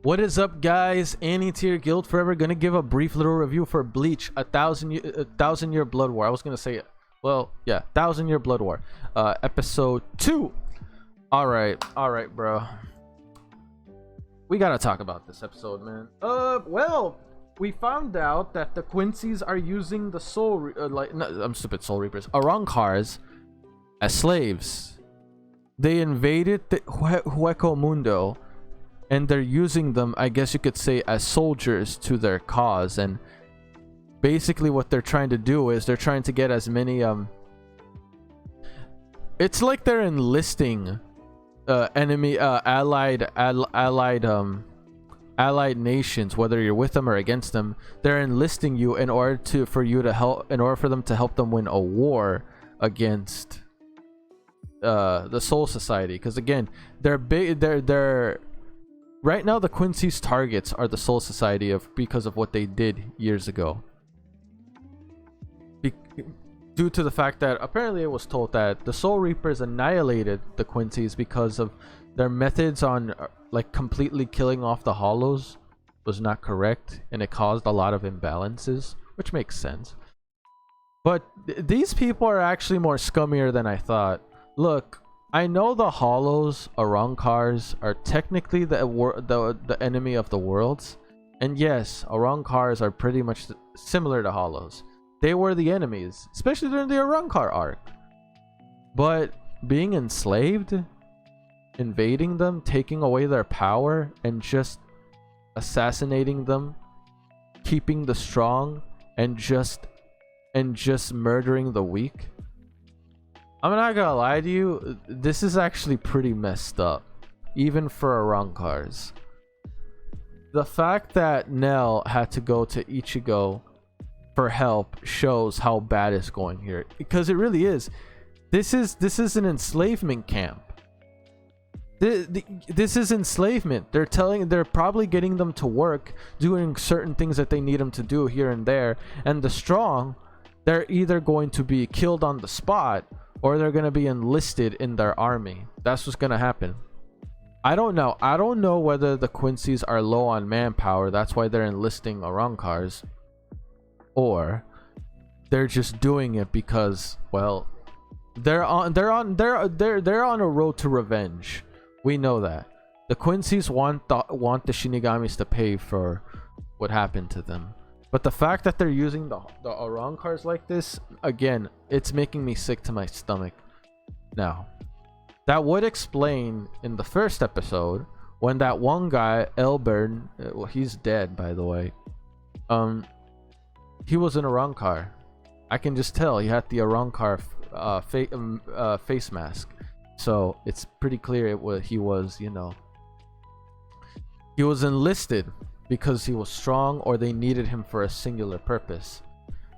What is up, guys? Anti-tier guild forever. Gonna give a brief little review for Bleach, a thousand year blood war. I was gonna say, well, yeah, 1,000 year blood war, episode 2. All right, bro. We gotta talk about this episode, man. Well, we found out that the Quincy's are using the Soul Reapers, Arrancars, as slaves. They invaded the Hueco Mundo, and they're using them, I guess you could say, as soldiers to their cause. And basically what they're trying to do is they're trying to get as many it's like they're enlisting allied nations, whether you're with them or against them. They're enlisting you in order for them to help them win a war against the Soul Society. Because again, they're right now, the Quincy's targets are the Soul Society because of what they did years ago. Due to the fact that apparently it was told that the Soul Reapers annihilated the Quincy's because of their methods on like completely killing off the Hollows was not correct, and it caused a lot of imbalances, which makes sense. But these people are actually more scummier than I thought. Look, I know the Hollows, Arrancars, are technically the enemy of the worlds. And yes, Arrancars are pretty much similar to Hollows. They were the enemies, especially during the Arrancar arc. But being enslaved, invading them, taking away their power, and just assassinating them, keeping the strong, and just murdering the weak. I'm not gonna lie to you, this is actually pretty messed up, even for Arrancars. The fact that Nell had to go to Ichigo for help shows how bad it's going here, because it really is. This is an enslavement camp. This is enslavement. They're probably getting them to work, doing certain things that they need them to do here and there, and the strong, they're either going to be killed on the spot, or they're going to be enlisted in their army. That's what's going to happen. I don't know whether the Quincy's are low on manpower, that's why they're enlisting Arrancars, or they're just doing it because, well, they're on a road to revenge. We know that. The Quincy's want the Shinigamis to pay for what happened to them. But the fact that they're using the Arrancars like this, again, it's making me sick to my stomach. Now, that would explain in the first episode when that one guy, Elbern, well, he's dead, by the way. He was an Arrancar. I can just tell he had the Arrancar face mask, so it's pretty clear he was enlisted because he was strong, or they needed him for a singular purpose.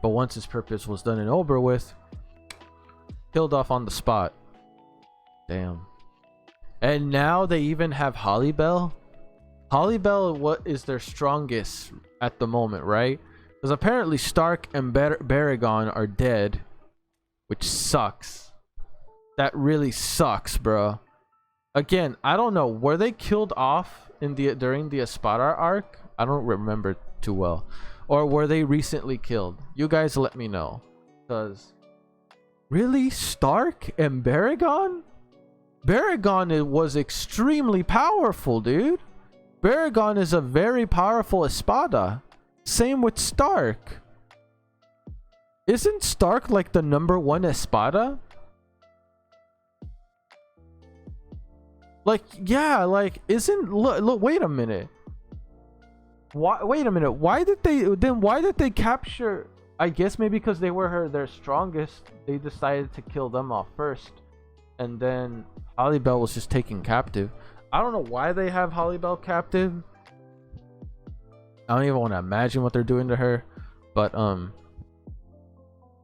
But once his purpose was done and over with, killed off on the spot. Damn. And now they even have Hollybell. Hollybell, what is their strongest at the moment, right? Because apparently Stark and Baragon are dead, which sucks. That really sucks, bro. Again, I don't know. Were they killed off during the Espada arc? I don't remember too well. Or were they recently killed? You guys let me know. Because really, Stark and Baragon? Baragon was extremely powerful, dude. Baragon is a very powerful Espada. Same with Stark. Isn't Stark like the #1 Espada? Like, yeah, like, look, wait a minute. Wait a minute. Why did they capture? I guess maybe because they were their strongest, they decided to kill them off first, and then Hollybell was just taken captive. I don't know why they have Hollybell captive. I don't even want to imagine what they're doing to her, but I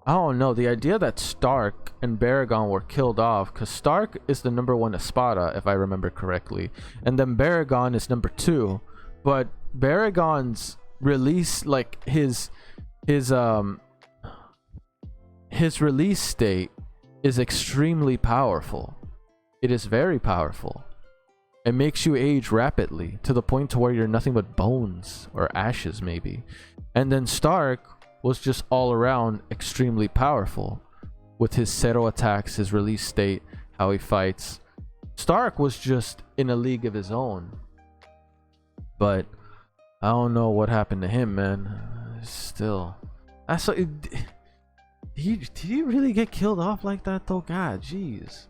don't know. The idea that Stark and Baragon were killed off, because Stark is the #1 Espada, if I remember correctly, and then Baragon is #2. But Baragon's release, like his release state, is extremely powerful. It is very powerful. It makes you age rapidly to the point to where you're nothing but bones or ashes maybe. And then Stark was just all around extremely powerful with his Zero attacks, his release state, how he fights. Stark was just in a league of his own. But I don't know what happened to him, man. Still, I saw it. Did he really get killed off like that though? God, jeez.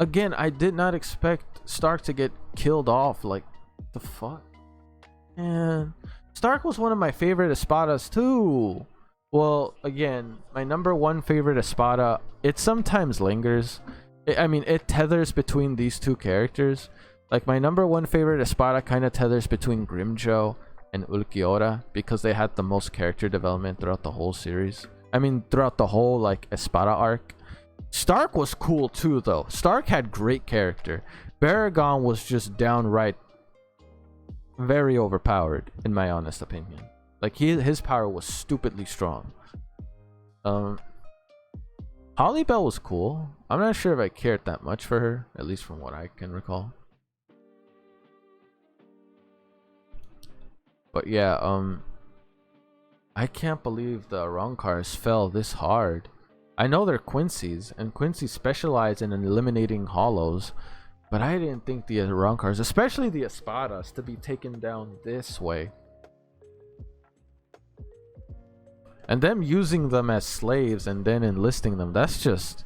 Again, I did not expect Stark to get killed off. Like, the fuck? And Stark was one of my favorite espadas too. Well, again, my number one favorite espada, it sometimes lingers. I mean, it tethers between these two characters. Like, my number one favorite espada kind of tethers between Grimjo and Ulquiorra because they had the most character development throughout the whole series. I mean, throughout the whole, like, espada arc. Stark was cool too, though. Stark had great character. Baragon was just downright very overpowered, in my honest opinion. Like, his power was stupidly strong. Holly Bell was cool. I'm not sure if I cared that much for her, at least from what I can recall. But yeah, I can't believe the Ronkars fell this hard. I know they're Quincy's, and Quincy specialize in eliminating hollows, but I didn't think the Ronkars, especially the Espadas, to be taken down this way. And them using them as slaves and then enlisting them, that's just...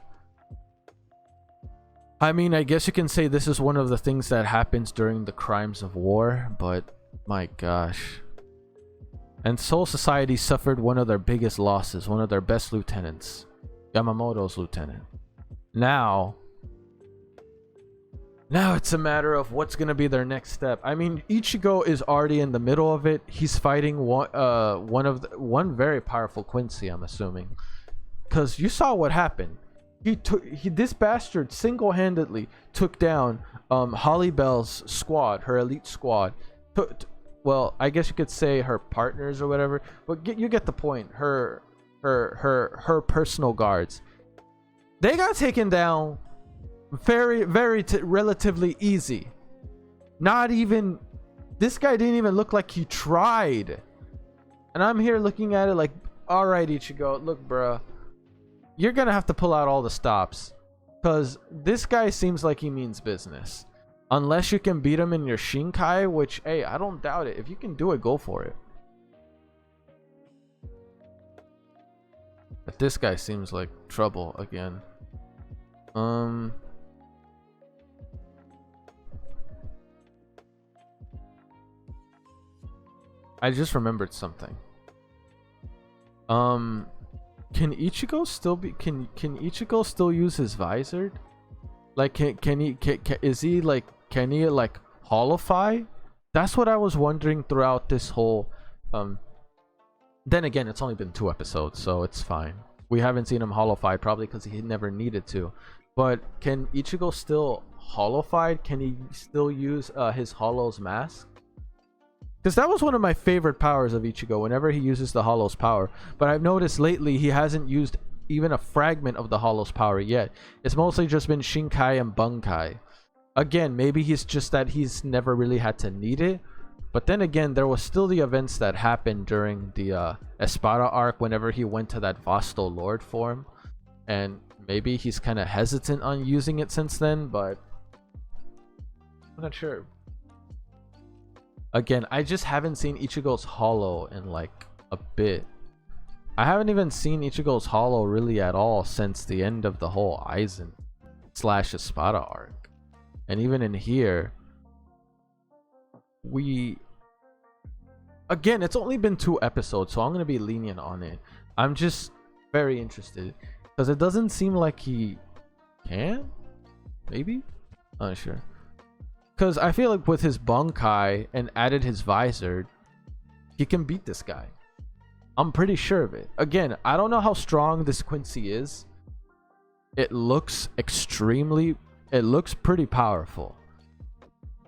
I mean, I guess you can say this is one of the things that happens during the crimes of war, but my gosh. And Soul Society suffered one of their biggest losses, one of their best lieutenants. Yamamoto's lieutenant. Now it's a matter of what's gonna be their next step. I mean, Ichigo is already in the middle of it. He's fighting one very powerful Quincy, I'm assuming, because you saw what happened. This bastard single-handedly took down Holly Bell's squad, her elite squad. Well, I guess you could say her partners or whatever, but you get the point. Her personal guards, they got taken down very relatively easy. Not even, this guy didn't even look like he tried. And I'm here looking at it like, all right, Ichigo, look, bruh, you're gonna have to pull out all the stops, because this guy seems like he means business. Unless you can beat him in your Shinkai, which, hey, I don't doubt it. If you can do it, go for it. But this guy seems like trouble again. I just remembered something. Can Ichigo still be can Ichigo still use his visor? Like, can he like holofy? That's what I was wondering throughout this whole then again, it's only been 2 episodes, so it's fine. We haven't seen him holofy, probably because he never needed to. But can Ichigo still holofy? Can he still use his Hollow's mask? Because that was one of my favorite powers of Ichigo, whenever he uses the Hollow's power. But I've noticed lately he hasn't used even a fragment of the Hollow's power yet. It's mostly just been Shinkai and Bunkai. Again, maybe he's just that he's never really had to need it. But then again, there was still the events that happened during the Espada arc whenever he went to that Vasto Lord form. And maybe he's kind of hesitant on using it since then, but I'm not sure. Again, I just haven't seen Ichigo's Hollow in like a bit. I haven't even seen Ichigo's Hollow really at all since the end of the whole Aizen / Espada arc. And even in here, again, it's only been 2 episodes, so I'm gonna be lenient on it. I'm just very interested because it doesn't seem like he can. Maybe, I'm not sure. Because I feel like with his Bunkai and added his visor, he can beat this guy. I'm pretty sure of it. Again, I don't know how strong this Quincy is. It looks pretty powerful.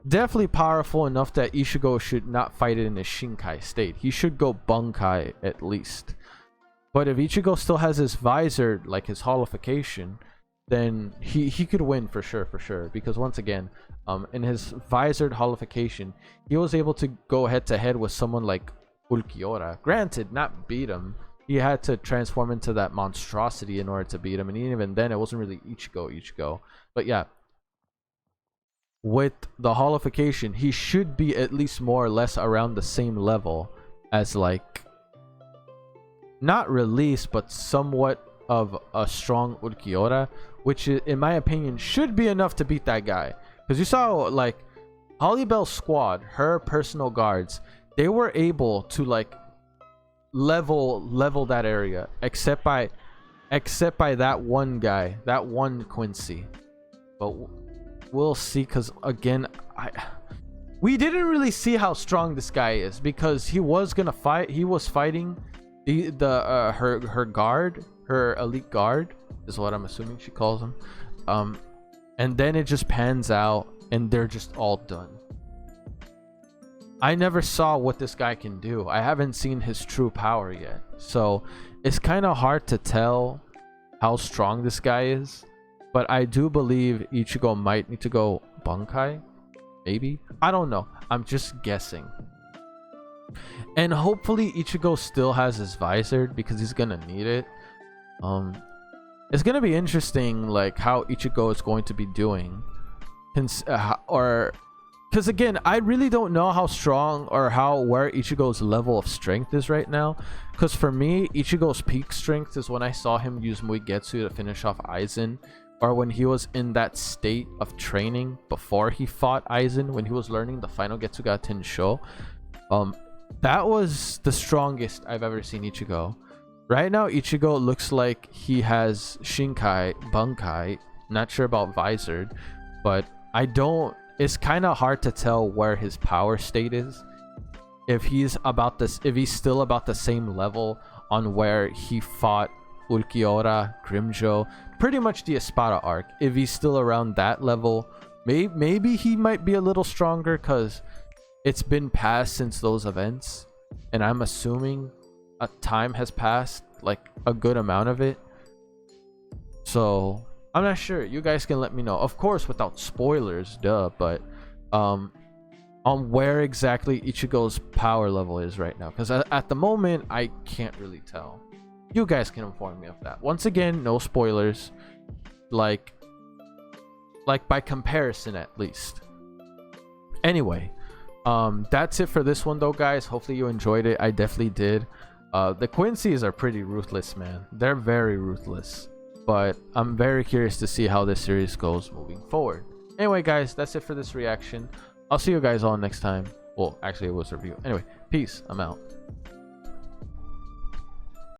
Definitely powerful enough that Ichigo should not fight it in his Shinkai state. He should go Bunkai at least. But if Ichigo still has his visor, like his holification, then he could win for sure. Because once again, in his visored holification, he was able to go head to head with someone like Ulquiorra. Granted, not beat him. He had to transform into that monstrosity in order to beat him, and even then, it wasn't really Ichigo. But yeah, with the holification, he should be at least more or less around the same level as, like, not released, but somewhat of a strong Ulquiorra, which in my opinion should be enough to beat that guy. Because you saw, like, Hollybell's squad, her personal guards, they were able to, like, level that area, except by that one guy, that one Quincy. But we'll see, because again, we didn't really see how strong this guy is, because he was gonna fight. He was fighting her guard, her elite guard is what I'm assuming she calls him, and then it just pans out and they're just all done. I never saw what this guy can do. I haven't seen his true power yet, so it's kind of hard to tell how strong this guy is. But I do believe Ichigo might need to go Bunkai, maybe. I don't know, I'm just guessing. And hopefully Ichigo still has his visored, because he's gonna need it. It's gonna be interesting, like, how Ichigo is going to be doing, because again, I really don't know how strong or where Ichigo's level of strength is right now. Because for me, Ichigo's peak strength is when I saw him use Muigetsu to finish off Aizen, or when he was in that state of training before he fought Aizen, when he was learning the final Getsuga Tensho. That was the strongest I've ever seen Ichigo. Right now, Ichigo looks like he has Shinkai, Bunkai. Not sure about Visored, but it's kind of hard to tell where his power state is. If he's still about the same level on where he fought Ulquiorra, Grimjo, pretty much the Espada arc. If he's still around that level, maybe he might be a little stronger, because it's been passed since those events, and I'm assuming a time has passed, like a good amount of it. So I'm not sure. You guys can let me know, of course, without spoilers, duh. But on where exactly Ichigo's power level is right now, because at the moment I can't really tell. You guys can inform me of that. Once again, no spoilers, like by comparison at least. Anyway, that's it for this one though, guys. Hopefully you enjoyed it. I definitely did. The Quincy's are pretty ruthless, man. They're very ruthless, but I'm very curious to see how this series goes moving forward. Anyway, guys, that's it for this reaction. I'll see you guys all next time. Well, actually, it was a review. Anyway, peace. I'm out.